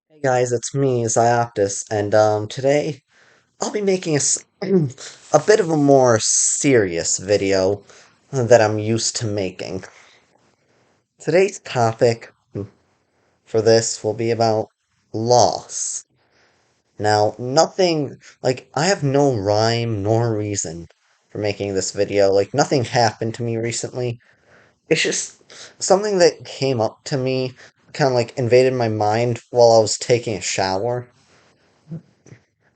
Hey guys, it's me, Zioptis, and today I'll be making a bit of a more serious video that I'm used to making. Today's topic for this will be about loss. Now, nothing, I have no rhyme nor reason for making this video. Nothing happened to me recently. It's just something that came up to me, kind of invaded my mind while I was taking a shower.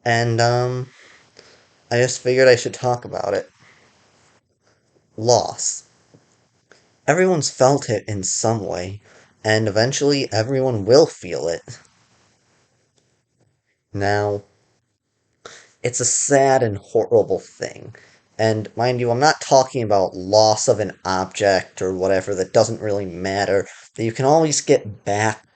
And, I just figured I should talk about it. Loss. Everyone's felt it in some way, and eventually everyone will feel it. Now, it's a sad and horrible thing. And mind you, I'm not talking about loss of an object or whatever that doesn't really matter, that you can always get back.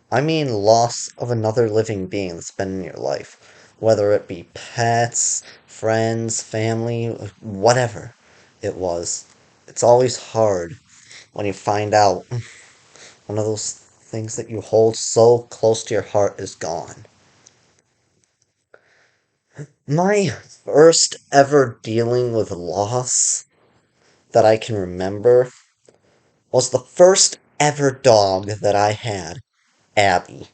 I mean loss of another living being that's been in your life. Whether it be pets, friends, family, whatever it was. It's always hard when you find out one of those things that you hold so close to your heart is gone. My first ever dealing with loss that I can remember was the first ever dog that I had, Abby.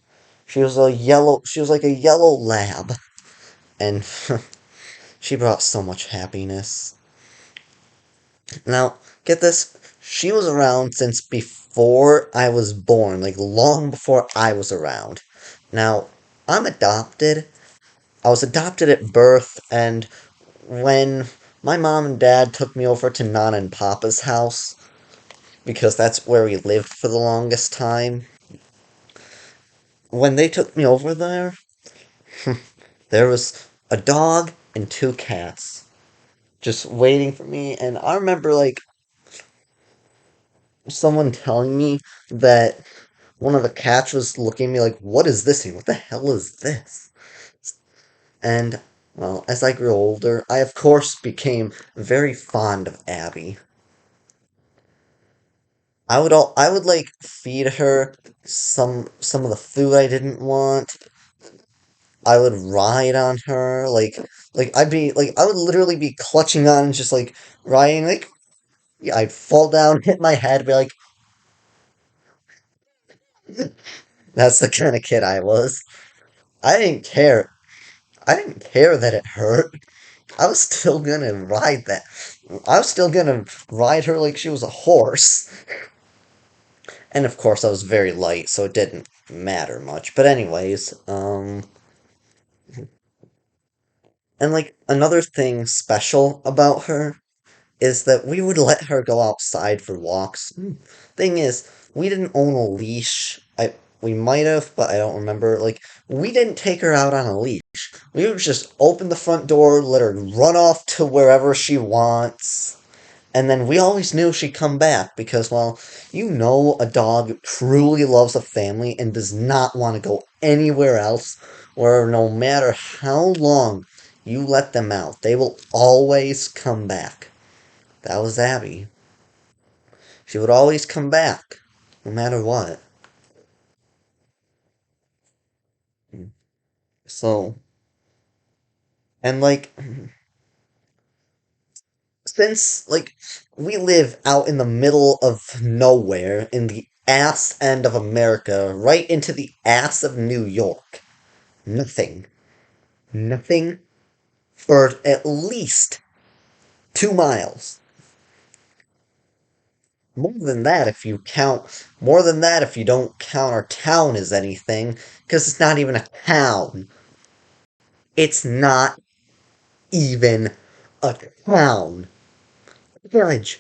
She was like a yellow lab, and she brought so much happiness. Now, get this, she was around since before I was born, like long before I was around. Now, I'm adopted. I was adopted at birth, and when my mom and dad took me over to Nana and Papa's house, because that's where we lived for the longest time, when they took me over there, there was a dog and two cats just waiting for me, and I remember, someone telling me that one of the cats was looking at me like, what is this thing? What the hell is this? And, well, as I grew older, I of course became very fond of Abby. I would feed her some of the food I didn't want. I would ride on her, I would literally be clutching on and just riding, yeah, I'd fall down, hit my head, be like, that's the kind of kid I was. I didn't care. I didn't care that it hurt. I was still gonna ride that. I was still gonna ride her like she was a horse. And of course, I was very light, so it didn't matter much. But anyways, and another thing special about her is that we would let her go outside for walks. Thing is, we didn't own a leash. We might have, but I don't remember. We didn't take her out on a leash. We would just open the front door, let her run off to wherever she wants. And then we always knew she'd come back because, well, you know a dog truly loves a family and does not want to go anywhere else, where no matter how long you let them out, they will always come back. That was Abby. She would always come back, no matter what. So, and since, we live out in the middle of nowhere, in the ass end of America, right into the ass of New York, nothing. Nothing for at least 2 miles. More than that if you don't count our town as anything, because it's not even a town. It's not even a town. Village.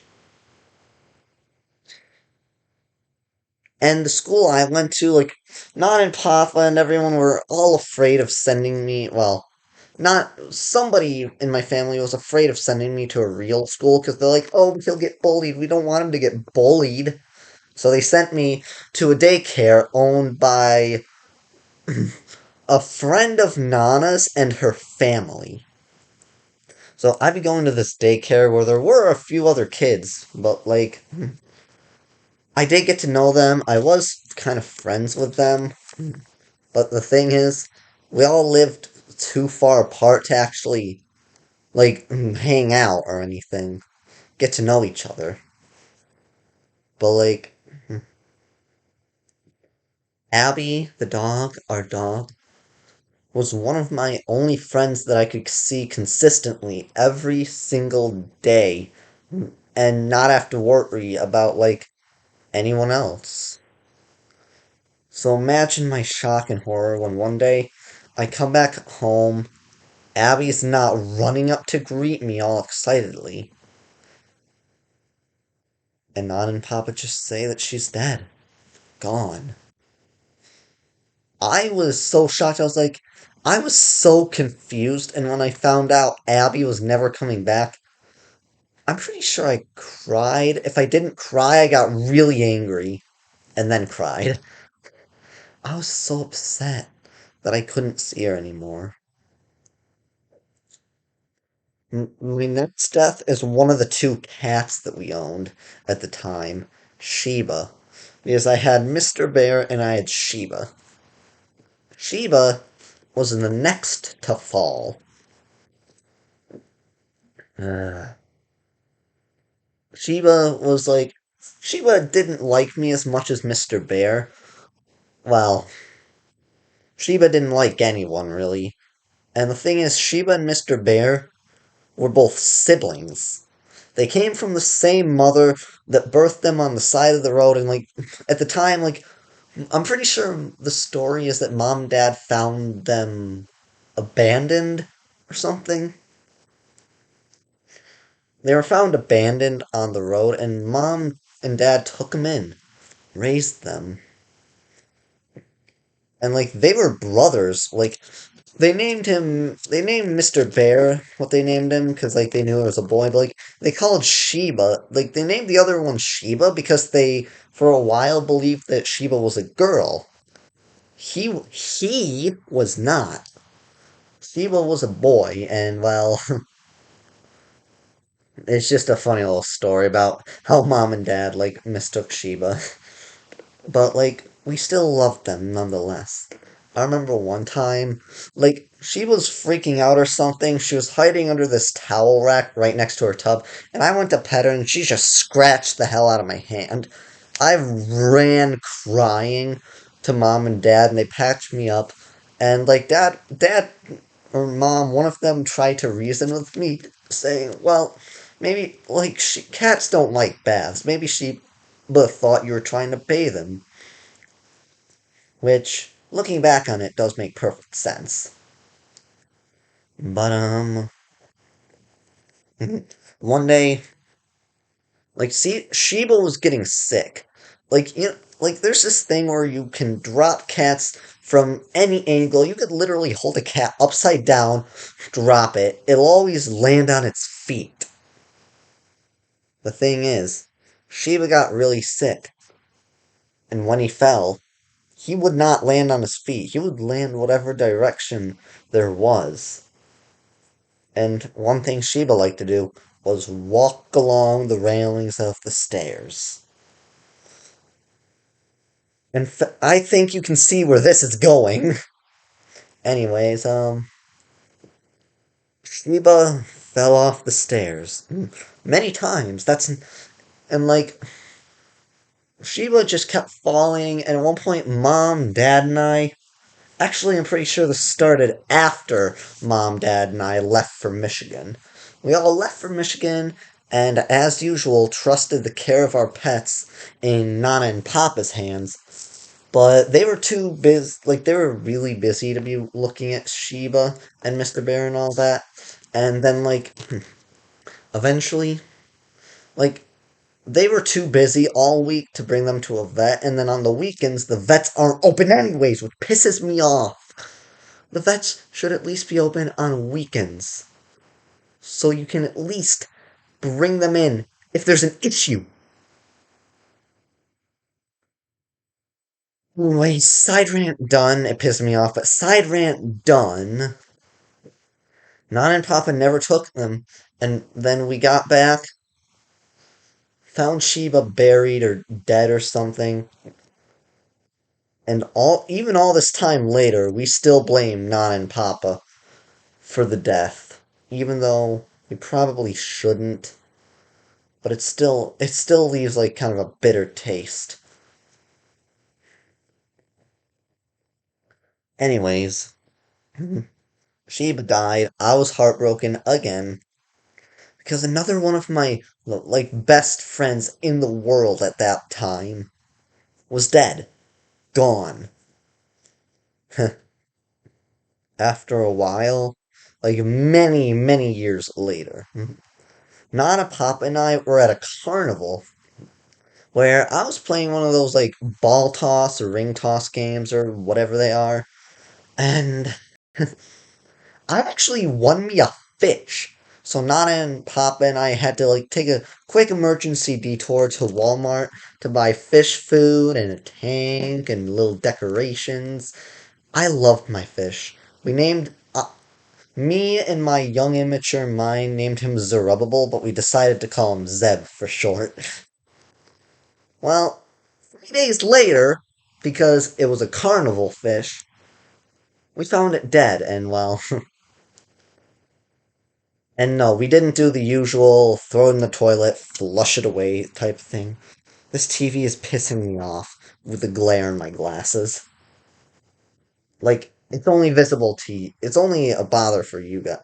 And the school I went to, Not and Papa and everyone were all afraid of sending me, well, not, somebody in my family was afraid of sending me to a real school because they're like, oh, he'll get bullied. We don't want him to get bullied. So they sent me to a daycare owned by a friend of Nana's and her family. So I'd be going to this daycare where there were a few other kids, but I did get to know them. I was kind of friends with them. But the thing is, we all lived too far apart to actually, like, hang out or anything, get to know each other. But, like, Abby, the dog, our dog, was one of my only friends that I could see consistently every single day and not have to worry about, like, anyone else. So imagine my shock and horror when one day I come back home, Abby's not running up to greet me all excitedly, and Nan and Papa just say that she's dead, gone. I was so shocked, I was so confused, and when I found out Abby was never coming back, I'm pretty sure I cried. If I didn't cry, I got really angry and then cried. I was so upset that I couldn't see her anymore. My next death is one of the two cats that we owned at the time, Sheba. Because I had Mr. Bear and I had Sheba. Sheba was the next to fall. Uh, Sheba was like, Sheba didn't like me as much as Mr. Bear. Well, Sheba didn't like anyone, really. And the thing is, Sheba and Mr. Bear were both siblings. They came from the same mother that birthed them on the side of the road, and, like, at the time, like, I'm pretty sure the story is that mom and dad found them abandoned or something. They were found abandoned on the road, and mom and dad took them in, raised them. And, like, they were brothers. Like, they named Mr. Bear what they named him because, like, they knew it was a boy. But, like, they called Sheba, like, they named the other one Sheba because they, for a while, believed that Sheba was a girl. He was not. Sheba was a boy, and, well, it's just a funny little story about how mom and dad, like, mistook Sheba. But, like, we still loved them nonetheless. I remember one time, like, she was freaking out or something. She was hiding under this towel rack right next to her tub, and I went to pet her, and she just scratched the hell out of my hand. I ran crying to mom and dad, and they patched me up. And, like, dad or mom, one of them tried to reason with me, saying, well, maybe, like, cats don't like baths. Maybe she but thought you were trying to bathe him. Which, looking back on it, does make perfect sense. But, one day, like, see, Sheba was getting sick. Like, like, there's this thing where you can drop cats from any angle. You could literally hold a cat upside down, drop it. It'll always land on its feet. The thing is, Sheba got really sick, and when he fell, he would not land on his feet. He would land whatever direction there was. And one thing Sheba liked to do was walk along the railings of the stairs. And I think you can see where this is going. Anyways, Sheba fell off the stairs many times. And, like, Sheba just kept falling. And at one point, mom, dad, and I, actually, I'm pretty sure this started after Mom, Dad, and I left for Michigan. We all left for Michigan, and as usual, trusted the care of our pets in Nana and Papa's hands. But they were too busy, like, they were really busy to be looking at Sheba and Mr. Bear and all that. And then, like, eventually, like, they were too busy all week to bring them to a vet, and then on the weekends, the vets aren't open anyways, which pisses me off. The vets should at least be open on weekends. So you can at least bring them in if there's an issue. Anyway, side rant done. It pissed me off, but side rant done. Nana and Papa never took them, and then we got back, found Sheba buried or dead or something. And even all this time later, we still blame Nana and Papa for the death, even though we probably shouldn't. But it still leaves like kind of a bitter taste. Anyways, Sheba died. I was heartbroken again because another one of my like best friends in the world at that time was dead, gone. After a while, like many years later. Nana, Pop, and I were at a carnival where I was playing one of those like ball toss or ring toss games or whatever they are, and I actually won me a fish. So Nana and Papa and I had to like take a quick emergency detour to Walmart to buy fish food and a tank and little decorations. I loved my fish. We named me and my young immature mind named him Zerubbabel, but we decided to call him Zeb for short. Well, 3 days later, because it was a carnival fish, we found it dead, and well, and no, we didn't do the usual throw it in the toilet, flush it away type thing. This TV is pissing me off with the glare in my glasses. Like, it's only visible to you. It's only a bother for you guys.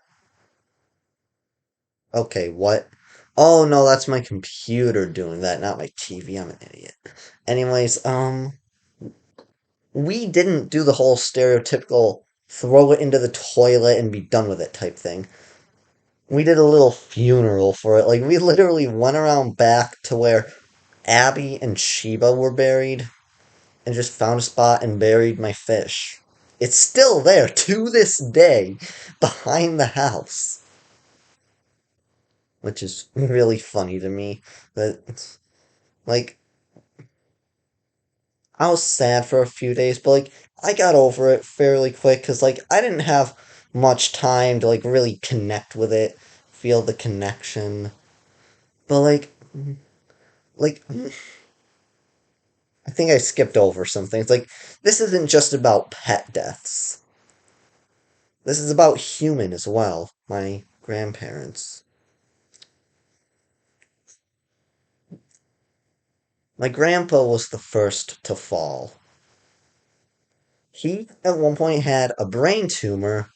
Okay, what? Oh no, that's my computer doing that, not my TV. I'm an idiot. Anyways, we didn't do the whole stereotypical throw it into the toilet and be done with it type thing. We did a little funeral for it. Like, we literally went around back to where Abby and Sheba were buried and just found a spot and buried my fish. It's still there to this day behind the house, which is really funny to me. That, like, I was sad for a few days, but like I got over it fairly quick because like I didn't have much time to like really connect with it, feel the connection. But like I think I skipped over some things. Like this isn't just about pet deaths. This is about human as well. My grandparents. My grandpa was the first to fall. He at one point had a brain tumor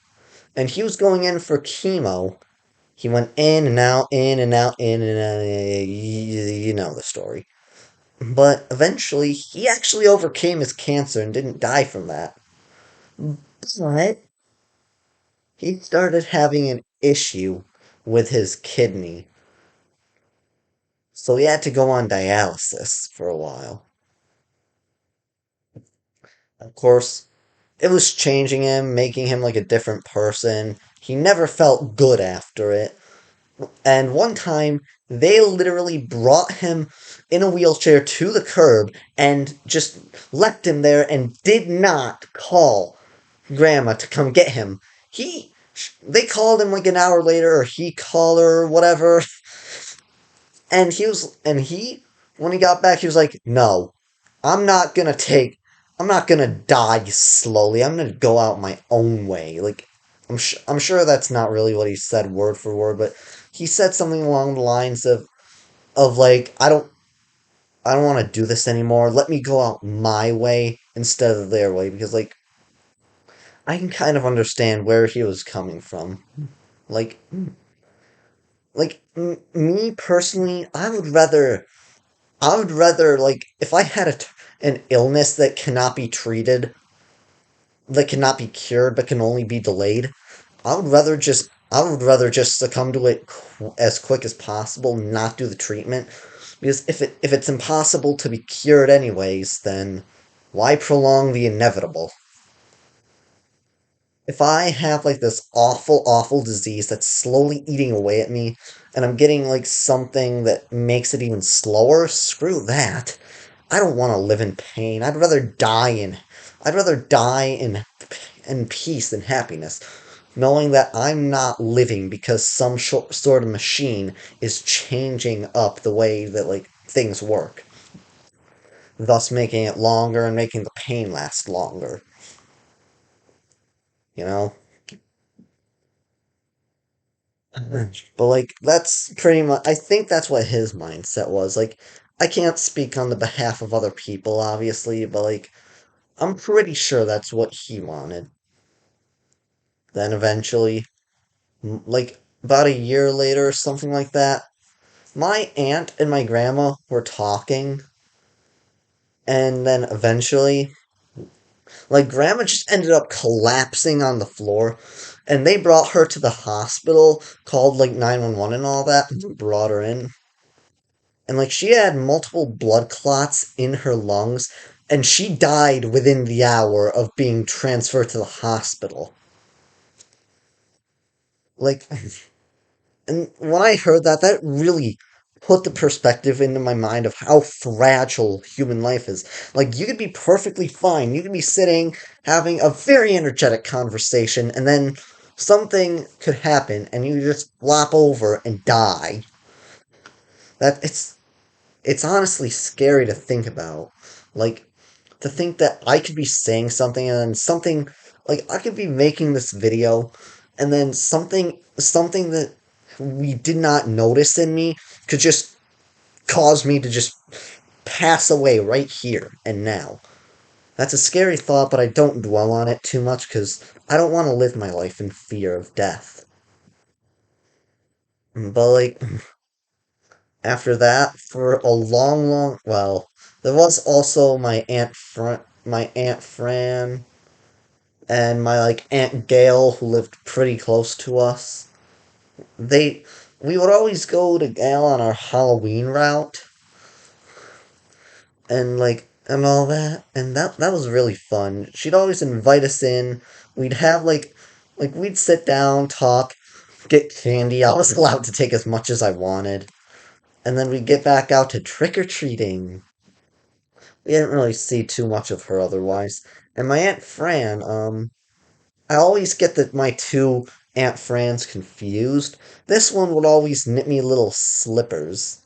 and he was going in for chemo. He went in and out, in and out, in and out. You know the story. But eventually, he actually overcame his cancer and didn't die from that. But he started having an issue with his kidney. So he had to go on dialysis for a while. Of course, it was changing him, making him like a different person. He never felt good after it. And one time, they literally brought him in a wheelchair to the curb and just left him there and did not call Grandma to come get him. They called him like an hour later, or he called her, or whatever. When he got back, he was like, "No, I'm not gonna take, I'm not gonna die slowly. I'm gonna go out my own way." Like, I'm sure that's not really what he said word for word, but he said something along the lines of like, I don't want to do this anymore. Let me go out my way instead of their way because like I can kind of understand where he was coming from. Like, me personally, I would rather like if I had an illness that cannot be treated, that cannot be cured, but can only be delayed. I would rather just succumb to it as quick as possible, not do the treatment, because if it's impossible to be cured anyways, then why prolong the inevitable? If I have like this awful disease that's slowly eating away at me, and I'm getting like something that makes it even slower, screw that. I don't want to live in pain. I'd rather die in peace and happiness, knowing that I'm not living because some sort of machine is changing up the way that like things work. thus making it longer and making the pain last longer, you know? But like that's pretty much I think that's what his mindset was. Like I can't speak on the behalf of other people obviously, but like I'm pretty sure that's what he wanted. Then eventually like about a year later or something like that, my aunt and my grandma were talking and then eventually like grandma just ended up collapsing on the floor and they brought her to the hospital, called like 911 and all that, brought her in. And like she had multiple blood clots in her lungs and she died within the hour of being transferred to the hospital. Like and when I heard that, that really put the perspective into my mind of how fragile human life is. Like, you could be perfectly fine. You could be sitting having a very energetic conversation, and then something could happen, and you just flop over and die. That it's honestly scary to think about. Like, to think that I could be saying something and then something like I could be making this video and then something that we did not notice in me could just cause me to just pass away right here and now. That's a scary thought, but I don't dwell on it too much because I don't want to live my life in fear of death. But like after that, for a well, there was also my aunt Fran, and my like Aunt Gail who lived pretty close to us. They we would always go to Gail on our Halloween route and like and all that, and that was really fun. She'd always invite us in. We'd have like we'd sit down, talk, get candy. I was allowed to take as much as I wanted. And then we'd get back out to trick or treating. We didn't really see too much of her otherwise. And my Aunt Fran, I always get my two Aunt Frans confused. This one would always knit me little slippers.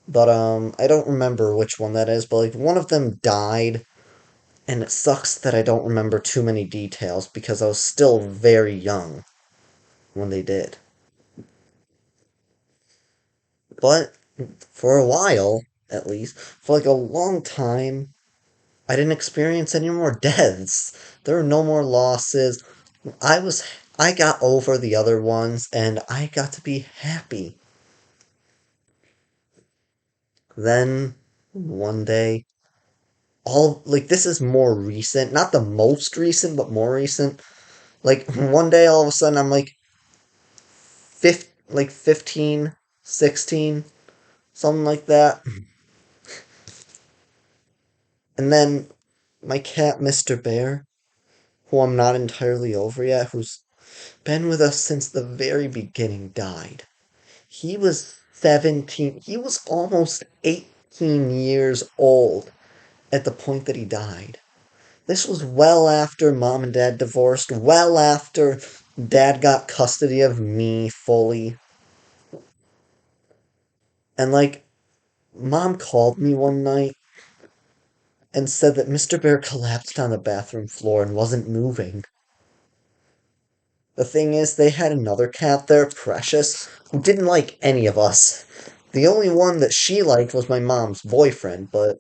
But I don't remember which one that is, but like one of them died, and it sucks that I don't remember too many details because I was still very young when they did. But for a while, at least, for like a long time, I didn't experience any more deaths. There were no more losses. I was I got over the other ones and I got to be happy. Then one day, all like this is more recent, not the most recent, but more recent. Like one day all of a sudden I'm like 15, 16, something like that. And then my cat Mr. Bear, who I'm not entirely over yet, who's been with us since the very beginning, died. He was 17. He was almost 18 years old at the point that he died. This was well after mom and dad divorced, well after dad got custody of me fully. And like, mom called me one night and said that Mr. Bear collapsed on the bathroom floor and wasn't moving. The thing is, they had another cat there, Precious, who didn't like any of us. The only one that she liked was my mom's boyfriend, but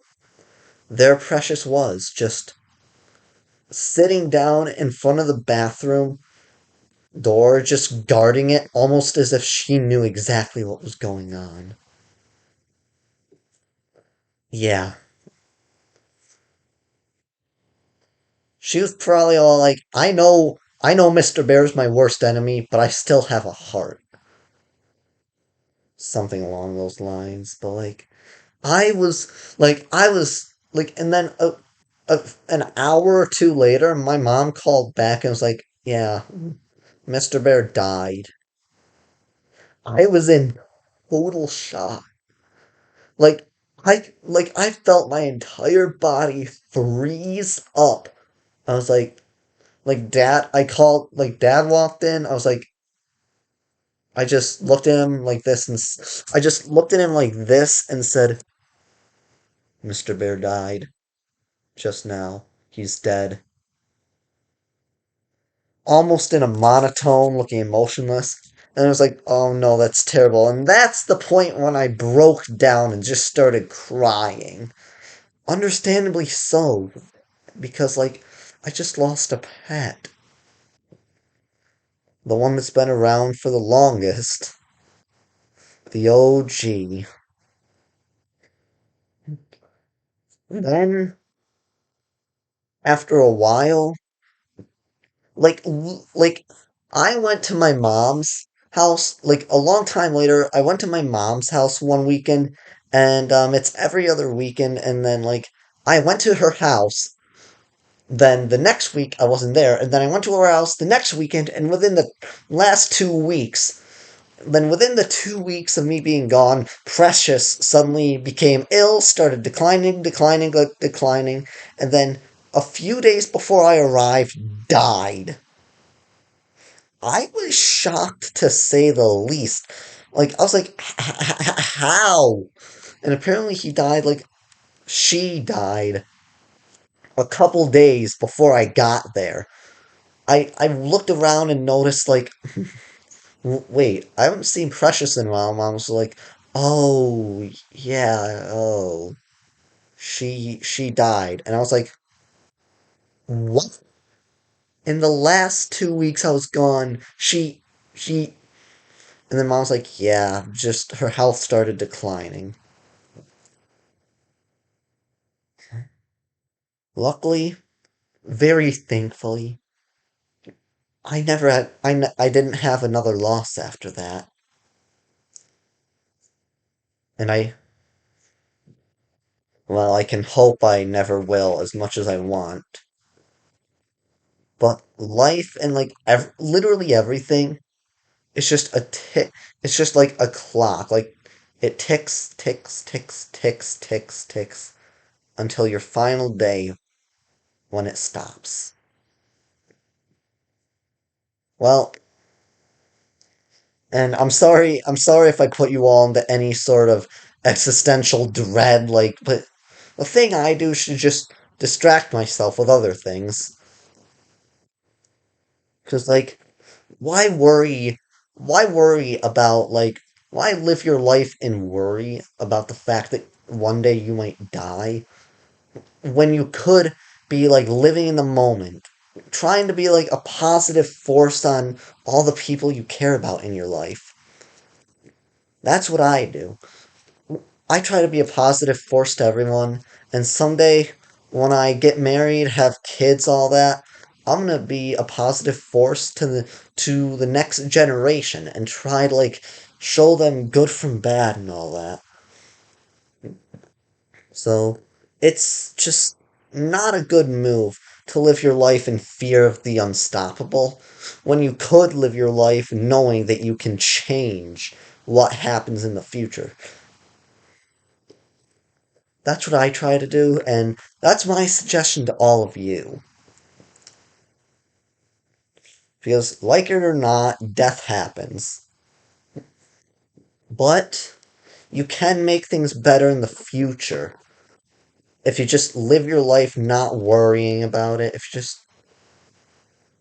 there Precious was, just sitting down in front of the bathroom door, just guarding it, almost as if she knew exactly what was going on. Yeah. She was probably all like, I know Mr. Bear's my worst enemy, but I still have a heart. Something along those lines. But like, I was like, and then an hour or two later, my mom called back and was like, yeah, Mr. Bear died. I was in total shock. Like I felt my entire body freeze up. I was dad I called like dad walked in. I was like I just looked at him like this and I just looked at him like this and said, Mr. Bear died just now. He's dead. Almost in a monotone, looking emotionless. And I was like, oh no, that's terrible. And that's the point when I broke down and just started crying. Understandably so, because, like, I just lost a pet. The one that's been around for the longest. The OG. Then, after a while, like, I went to my mom's house, like, a long time later, I went to my mom's house one weekend, and, it's every other weekend, and then, like, I went to her house, then the next week I wasn't there, and then I went to her house the next weekend, and within the last 2 weeks, then within the 2 weeks of me being gone, Precious suddenly became ill, started declining, and then a few days before I arrived, died. I was shocked to say the least. Like, I was like, how? And apparently she died a couple days before I got there. I looked around and noticed, like, wait, I haven't seen Precious in a while. Mom was like, oh, yeah, oh, she died. And I was like, what? In the last 2 weeks I was gone, she, and then Mom was like, yeah, just her health started declining. Luckily, very thankfully, I didn't have another loss after that. And well, I can hope I never will as much as I want. But life and, like, literally everything is just it's just like a clock. Like, it ticks, ticks, ticks, ticks, ticks, ticks until your final day when it stops. Well, and I'm sorry if I put you all into any sort of existential dread, like, but the thing I do should just distract myself with other things. Because, like, why worry? Why worry about, like, why live your life in worry about the fact that one day you might die when you could be, like, living in the moment, trying to be, like, a positive force on all the people you care about in your life? That's what I do. I try to be a positive force to everyone, and someday when I get married, have kids, all that, I'm gonna be a positive force to the next generation and try to, like, show them good from bad and all that. So it's just not a good move to live your life in fear of the unstoppable when you could live your life knowing that you can change what happens in the future. That's what I try to do, and that's my suggestion to all of you. Because, like it or not, death happens. But you can make things better in the future if you just live your life not worrying about it. If you just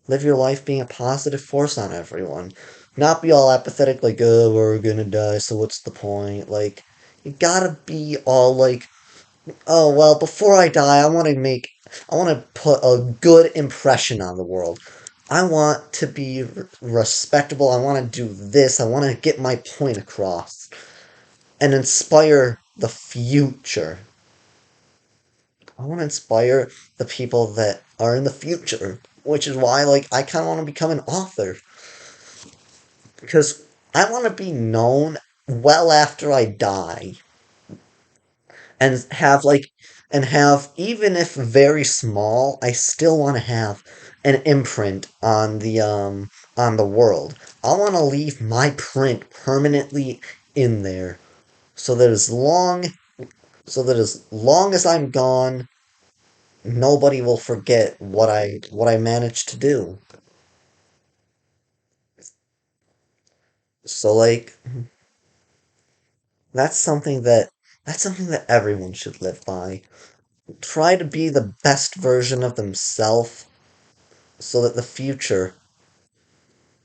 live your life being a positive force on everyone. Not be all apathetic, like, oh, we're gonna die, so what's the point? Like, you gotta be all like, oh, well, before I die, I want to put a good impression on the world. I want to be respectable. I want to do this. I want to get my point across and inspire the future. I want to inspire the people that are in the future, which is why, like, I kind of want to become an author because I want to be known well after I die and have, even if very small, I still want to have an imprint on the world. I want to leave my print permanently in there so that as long as I'm gone, nobody will forget what I managed to do. So, like, that's something That's something that everyone should live by. Try to be the best version of themselves so that the future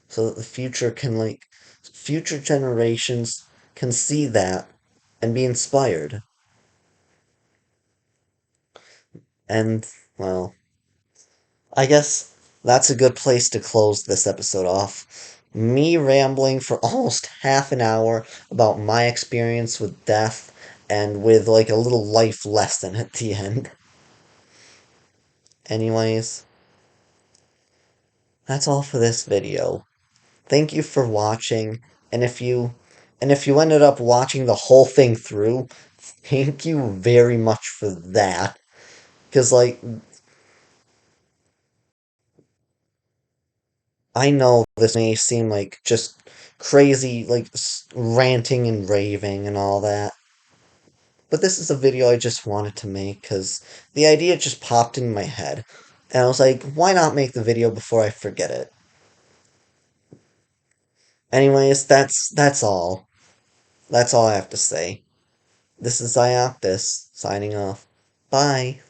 can future generations can see that and be inspired. And well, I guess that's a good place to close this episode off. Me rambling for almost half an hour about my experience with death and with like a little life lesson at the end. Anyways, that's all for this video. Thank you for watching, and if you ended up watching the whole thing through, thank you very much for that. Cause like I know this may seem like just crazy, like ranting and raving and all that, but this is a video I just wanted to make because the idea just popped in my head, and I was like, why not make the video before I forget it? Anyways, that's all. That's all I have to say. This is Ioctis, signing off. Bye.